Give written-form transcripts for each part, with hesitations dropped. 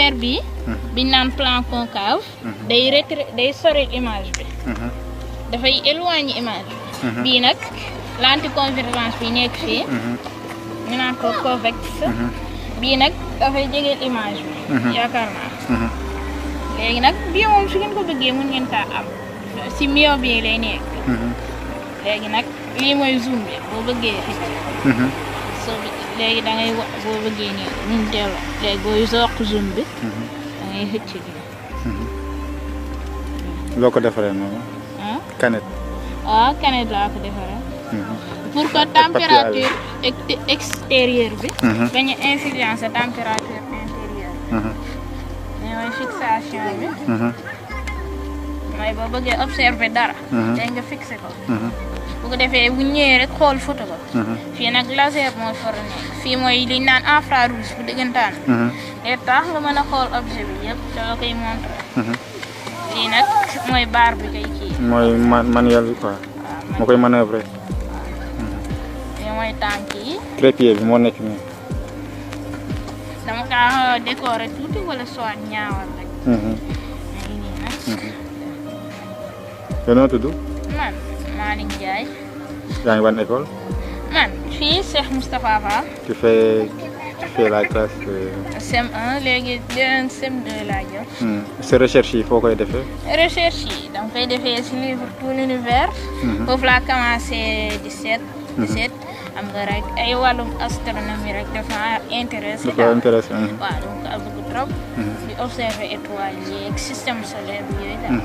verre bi biñ naan plan concave day sori image bi dafay éloigner image bi bii nag l'anticonvergence bi nekk fii ñu naan ko convexe bii nag dafay jegeel image bi yaakaar naa léegi nag bii moom su ngeen ko bëggee mën ngeen taa am si mio bi lay nekk léegi nag lii mooy zoom bi boo bëggee so léegi da ngay wax boo bëggee nii ñu teeloo léegi booy soq zoom bi da ngay xëcc bi loo ko defaree noonu canette canette laa ko defaree pour que température extérieure bi bañ a influencer température intérieure bi mooy fixation bi mooy boo bëggee observer dara day nga fixé ko bu ko defee bu ñëwee rek xool photo ko fii nag laser mooy fara nekk fii mooy liñ naan infrarouge bu dëggantaan et tax nga mën a xool objet bi yëpp da la koy montré fii nag mooy barre bi kay kii mooy manuel bi quoi moo koy manœuvrer fii mooy tànk yi trépied bi moo nekk nii dama kaa décorer tuuti wala soit ñaawal rek nii nag yow noo tudd man Malick Ndiaye yaa ngi ban école man fii Cheikh Moustapha Fall tu fais la classe CM1 léegi CM2 laa jël sa recherche yi foo koy defee recherche yi dama koy defee si livre tout l'univers foofu laa commencé 17 am nga rek ay wàllum astronomie rek dafa intéressé waaw donc a bëgg trop di observer étoiles yi ak système solaire bi yooyu daal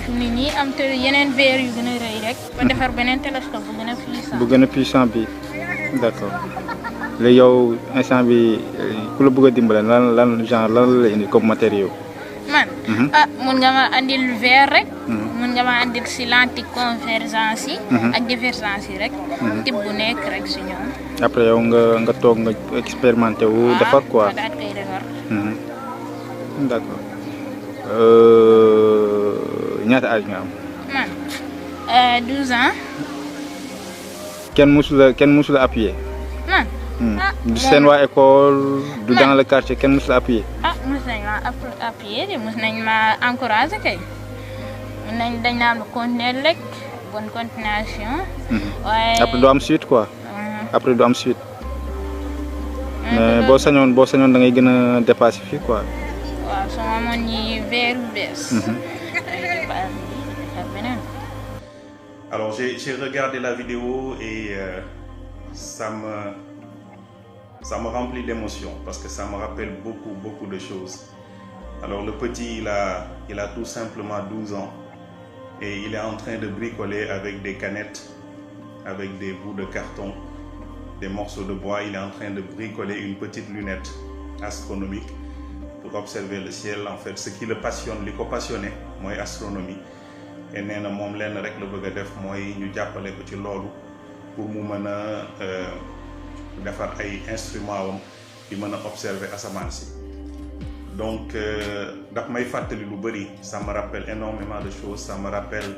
fi mu ne nii am te yeneen verre yu gën a rëy rek ba defar beneen télescope bu gën a puissant bi d'accord léegi yow instant bi ku la bëgg a dimbale lan la indi comme matériaux man mun nga ma andil verre rek mun nga ma andil si l'anticonvergence yi ak divergence yi rek type bu nekk rek si ñoom après yow nga toog nga expérimenté wu defar quoi daal koy defar d'accord ñaata âge nga am man 12 ans kenn musu la appuyer man du seen waa école du dans le quartier kenn musu la appuyer mus nañ ma appuyer de mus nañ ma encourager kay dañ naan ma continuer rek bonne continuation waaye après du am suite quoi après du am suite mais boo sañoon da ngay gën a dépasser fii quoi waaw soo amoon ñi verre yu bees Alors j'ai regardé la vidéo et ça me remplit d'émotion parce que ça me rappelle beaucoup de choses. Alors le petit il a tout simplement 12 ans et il est en train de bricoler avec des canettes, avec des bouts de carton, des morceaux de bois. Il est en train de bricoler une petite lunette astronomique pour observer le ciel. En fait, ce qui le passionne, li ko passionné mooy astronomie. Et nee na moom lenn rek la bëgg a def mooy ñu jàppale ko ci loolu pour mu mën a defar ay instruments wam di mën a observer asamaan si donc daf may fàttali lu bëri ça me rappelle énormément de choses ça me rappelle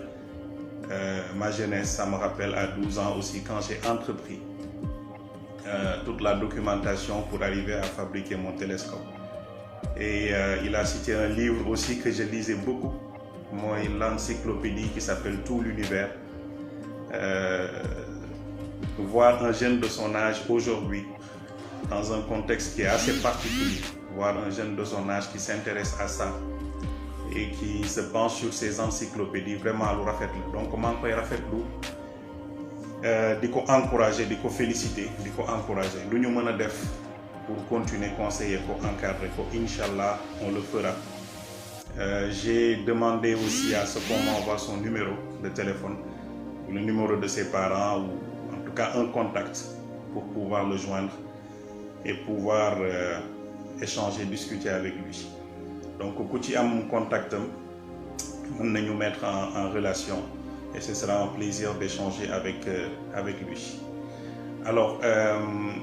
ma jeunesse ça me rappelle à 12 ans aussi quand j'ai entrepris toute la documentation pour arriver à fabriquer mon télescope et il a cité un livre aussi que je lisais beaucoup mooy l'encyclopédie qui s'appelle Tout l'univers voir un jeune de son âge aujourd'hui dans un contexte qui est assez particulier, voir un jeune de son âge qui s'intéresse à ça et qui se penche sur ces encyclopédies vraiment lu rafet la donc maa ngi koy rafetlu di ko encourager di ko féliciter di ko encourager lu ñu mën a def pour continuer conseiller ko encadrer ko inchallah on le fera. J'ai demandé aussi à ce qu'on m'envoie son numéro de téléphone, le numéro de ses parents ou en tout cas un contact pour pouvoir le joindre et pouvoir échanger, discuter avec lui. Donc ku ci am contact am mën nañu mettre en relation et ce sera un plaisir d'échanger avec lui. Alors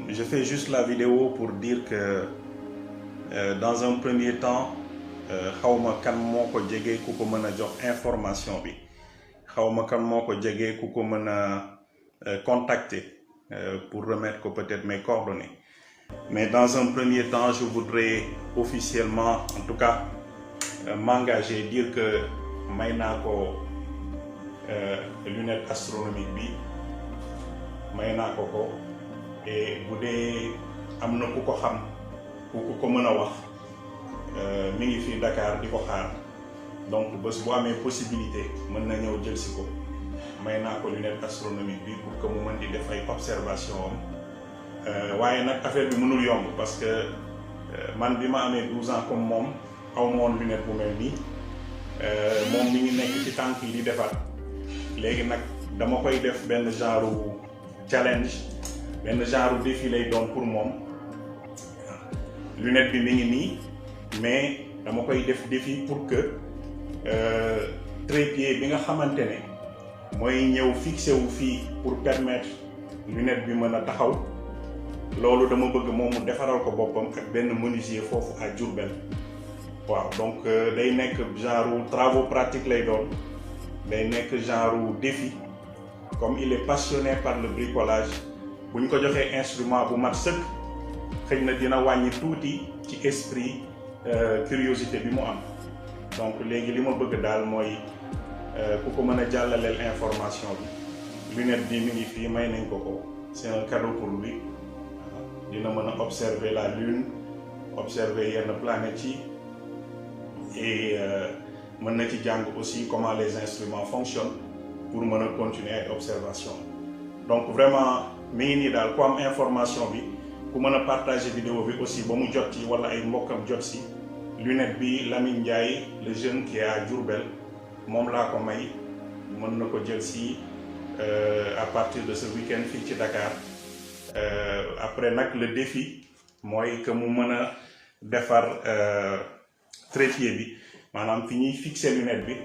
je fais juste la vidéo pour dire que dans un premier temps xawma kan moo ko jege ku ko mën a jox information bi xawma kan moo ko jege ku ko mën a contacter pour remettre ko peut-être mes coordonnées Mais dans un premier temps, je voudrais officiellement, en tout cas, m'engager, dire que may naa ko lunette astronomique bi may naa ko et bu dee am na ku ko xam ku ko mën a wax mi ngi fii Dakar di ko xaar donc bés bu amee possibilité mën na ñëw jël si ko may naa ko lunette astronomique bi pour que mu mën di def ay observation am waaye nag affaire bi mënul yomb parce que man bi ma amee 12 ans comme moom aw ma woon lunette bu mel nii moom mi ngi nekk ci tànk yi di defar léegi nag dama koy def benn genre challenge benn genre défi lay doon pour moom lunette bi mi ngi nii mais dama koy def défi pour que trépied bi nga xamante ne mooy ñëw fixé wu fii pour permettre lunette bi mën a taxaw loolu dama bëgg moom mu defaral ko boppam ak benn menuisier foofu à Diourbel waaw donc day nekk genre travaux pratiques lay doon day nekk genre défi comme il est passionné par le bricolage bu ñu ko joxee instrument bu mat sëkk xëy na dina wàññi tuuti ci esprit curiosité bi mu am donc léegi li ma bëgg daal mooy ku ko mën a jàllaleel information bi lunette bi mi ngi fii may nañ ko c'est un cadeau pour lui dina mën a observer la lune observer yenn planètes yi et mën na ci jàng aussi comment les instruments fonctionnent pour mën a continuer ay observation donc vraiment mi ngi nii daal ku am information bi ku mën a partager vidéo bi aussi ba mu jot ci wala ay mbokkam jot si lunette bi Lamine Ndiaye le jeune qui est à Diourbel moom laa ko may mën na ko jël si à partir de ce week-end fii ci Dakar après nag le défi mooy que mu mën a defar trépied bi maanaam fi ñuy fixer lunette bi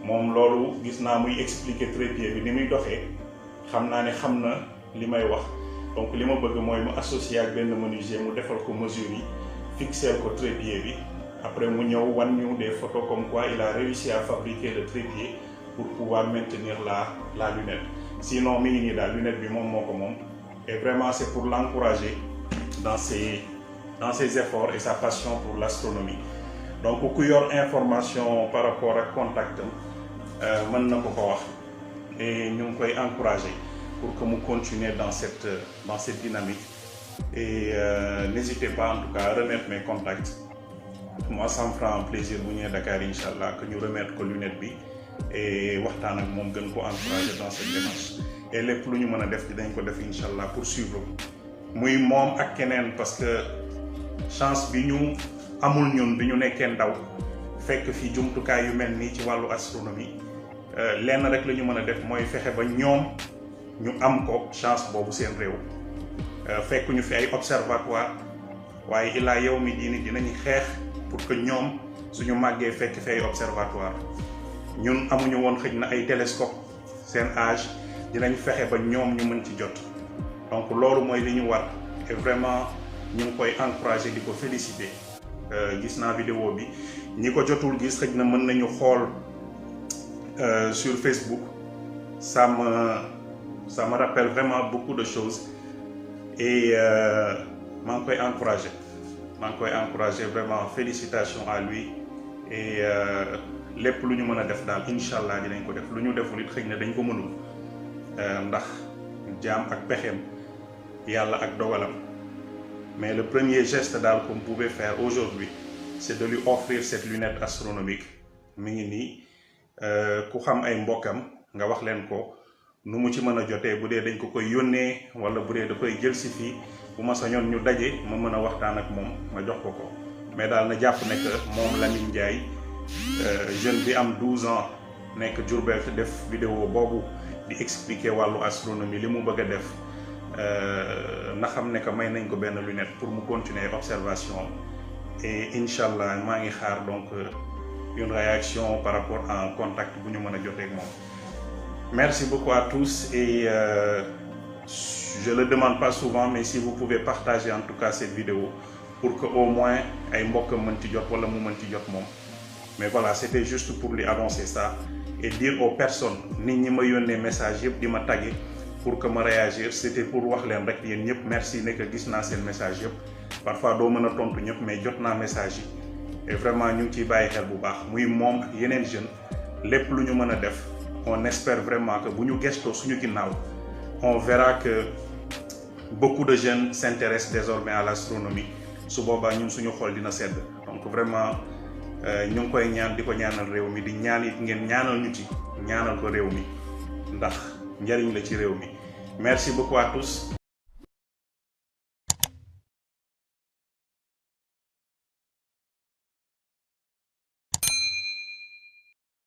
moom loolu gis naa muy expliquer trépied bi ni muy doxee xam naa ne xam na li may wax donc li ma bëgg mooy mu associer ak benn menuisier mu defal ko mesure yi fixer ko trépied bi après mu ñëw wan ñu des photos comme quoi il a réussi à fabriquer le trépied pour pouvoir maintenir la lunette sinon mi ngi nii daal lunette bi moom moo ko moom et vraiment c'est pour l'encourager dans ses efforts et sa passion pour l'astronomie donc ku yor information par rapport ak contact mën na ko wax et ñu ngi koy encourager pour que mu continuer dans cette dynamique et n'hésitez pas en tout cas à remettre mes contacts moi ça me fera un plaisir bu ñëwee Dakar inchallah que ñu remettre ko lunette bi et waxtaan ak moom gën ko encourager dans cette démarche et lépp lu ñu mën a def dinañ ko def inchallah pour suivre muy moom ak keneen parce que chance bi ñu amul ñun bi ñu nekkee ndaw fekk fi jumtukaay yu mel nii ci wàllu astronomie lenn rek la ñu mën a def mooy fexe ba ñoom ñu am ko chance boobu seen réew fekk ñu fi ay observatoire waaye ilaa yow mi dinañu xeex pour que ñoom suñu màggee fekk fi ay observatoire ñun amuñu woon xëj na ay télescope seen âge dinañ fexe ba ñoom ñu mën ci jot donc loolu mooy li ñu war et vraiment ñu ngi koy encourager di ko féliciter gis naa vidéo bi ñi ko jotul gis xëj na mën nañu xool sur Facebook ça me rappelle vraiment beaucoup de choses et maa ngi koy encourager vraiment félicitations à lui et lépp lu ñu mën a def daal incha allah dinañ ko def lu ñu deful it xëy na dañ ko mënul ndax jaam ak pexeem yàlla ak dogalam mais le premier geste daal qu'on pouvait faire aujourd'hui c'est de lui offrir cette lunette astronomique mi ngi nii ku xam ay mbokkam nga wax leen ko nu mu ci mën a jotee bu dee dañ ko koy yónnee wala bu dee da koy jël si fii bu ma sañoon ñu daje ma mën a waxtaan ak moom ma jox ko mais daal na jàpp ne que moom Lamine Ndiaye jeune bi am 12 ans nekk Diourbel te def vidéo boobu di expliquer wàllu astronomie li mu bëgg a def na xam ne que may nañ ko benn lunette pour mu continuer observation et incha allah maa ngi xaar donc une réaction par rapport à un contact bu ñu mën a jotee ak moom. Merci beaucoup à tous et je le demande pas souvent mais si vous pouvez partager en tout cas cette vidéo pour que au moins ay mbokkam mën ci jot wala mu mën ci jot moom. Mais voilà, c'était juste pour lui annoncer ça et dire aux personnes nit ñi ma yónnee message yëpp di ma taguer pour que ma réagir c'était pour wax leen rek yéen ñëpp merci ne que gis naa seen message yëpp parfois doo mën a tontu ñëpp mais jot naa message yi et vraiment ñu ngi ciy bàyyi xel bu baax muy moom ak yeneen jeunes lépp lu ñu mën a def on espère vraiment que bu ñu gestoo suñu ginnaaw on verra que beaucoup de jeunes s'intéressent désormais à l'astronomie su boobaa ñun suñu xol dina sedd donc vraiment ñu ngi koy ñaan di ko ñaanal réew mi di ñaan it ngeen ñaanal ñu ci ñaanal ko réew mi ndax njariñ la ci réew mi merci beaucoup à tous.